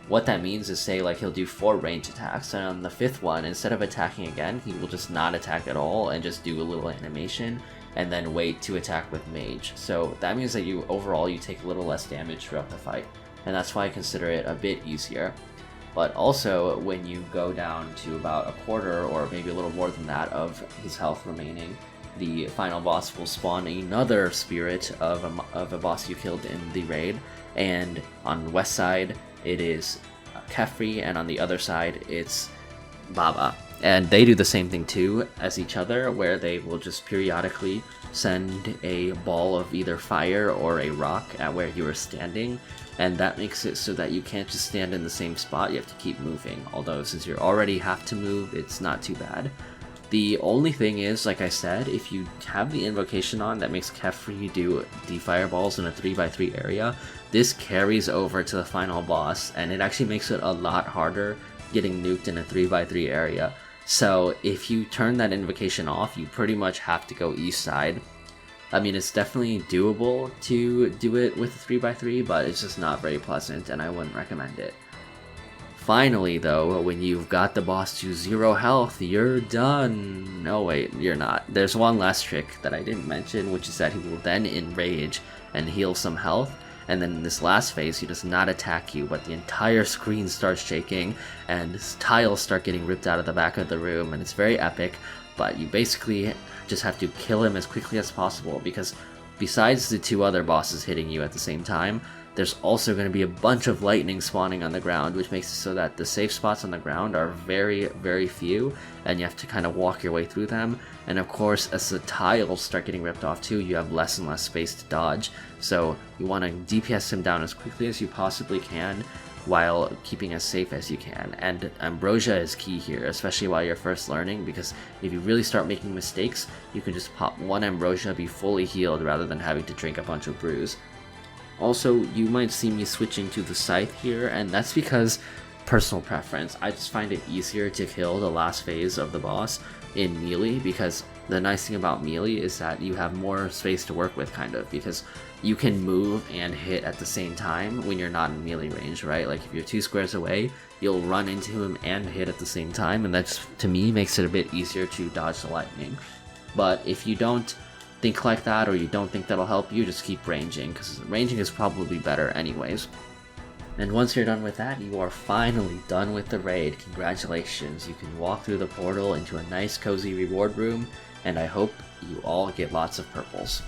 what that means is, say, like, he'll do 4 range attacks, and on the 5th one, instead of attacking again, he will just not attack at all and just do a little animation, and then wait to attack with mage. So that means that overall you take a little less damage throughout the fight, and that's why I consider it a bit easier. But also, when you go down to about a quarter, or maybe a little more than that, of his health remaining, the final boss will spawn another spirit of a boss you killed in the raid, and on the west side it is Kephri, and on the other side it's Baba. And they do the same thing too as each other, where they will just periodically send a ball of either fire or a rock at where you are standing, and that makes it so that you can't just stand in the same spot, you have to keep moving. Although since you already have to move, it's not too bad. The only thing is, like I said, if you have the invocation on that makes Kephri do the fireballs in a 3x3 area, this carries over to the final boss, and it actually makes it a lot harder getting nuked in a 3x3 area. So if you turn that invocation off, you pretty much have to go east side. I mean, it's definitely doable to do it with a 3x3, but it's just not very pleasant, and I wouldn't recommend it. Finally though, when you've got the boss to 0 health, you're done. No wait, you're not. There's one last trick that I didn't mention, which is that he will then enrage and heal some health, and then in this last phase he does not attack you, but the entire screen starts shaking and tiles start getting ripped out of the back of the room, and it's very epic. But you basically just have to kill him as quickly as possible, because besides the 2 other bosses hitting you at the same time, there's also going to be a bunch of lightning spawning on the ground, which makes it so that the safe spots on the ground are very, very few, and you have to kind of walk your way through them. And of course, as the tiles start getting ripped off too, you have less and less space to dodge, so you want to DPS him down as quickly as you possibly can, while keeping as safe as you can. And Ambrosia is key here, especially while you're first learning, because if you really start making mistakes, you can just pop 1 Ambrosia, be fully healed, rather than having to drink a bunch of brews. Also, you might see me switching to the Scythe here, and that's because personal preference. I just find it easier to kill the last phase of the boss in melee, because the nice thing about melee is that you have more space to work with, kind of, because you can move and hit at the same time when you're not in melee range, right? Like if you're 2 squares away, you'll run into him and hit at the same time, and that, to me, makes it a bit easier to dodge the lightning. But if you don't think like that, or you don't think that'll help you, just keep ranging, because ranging is probably better anyways. And once you're done with that, you are finally done with the raid. Congratulations, you can walk through the portal into a nice cozy reward room, and I hope you all get lots of purples.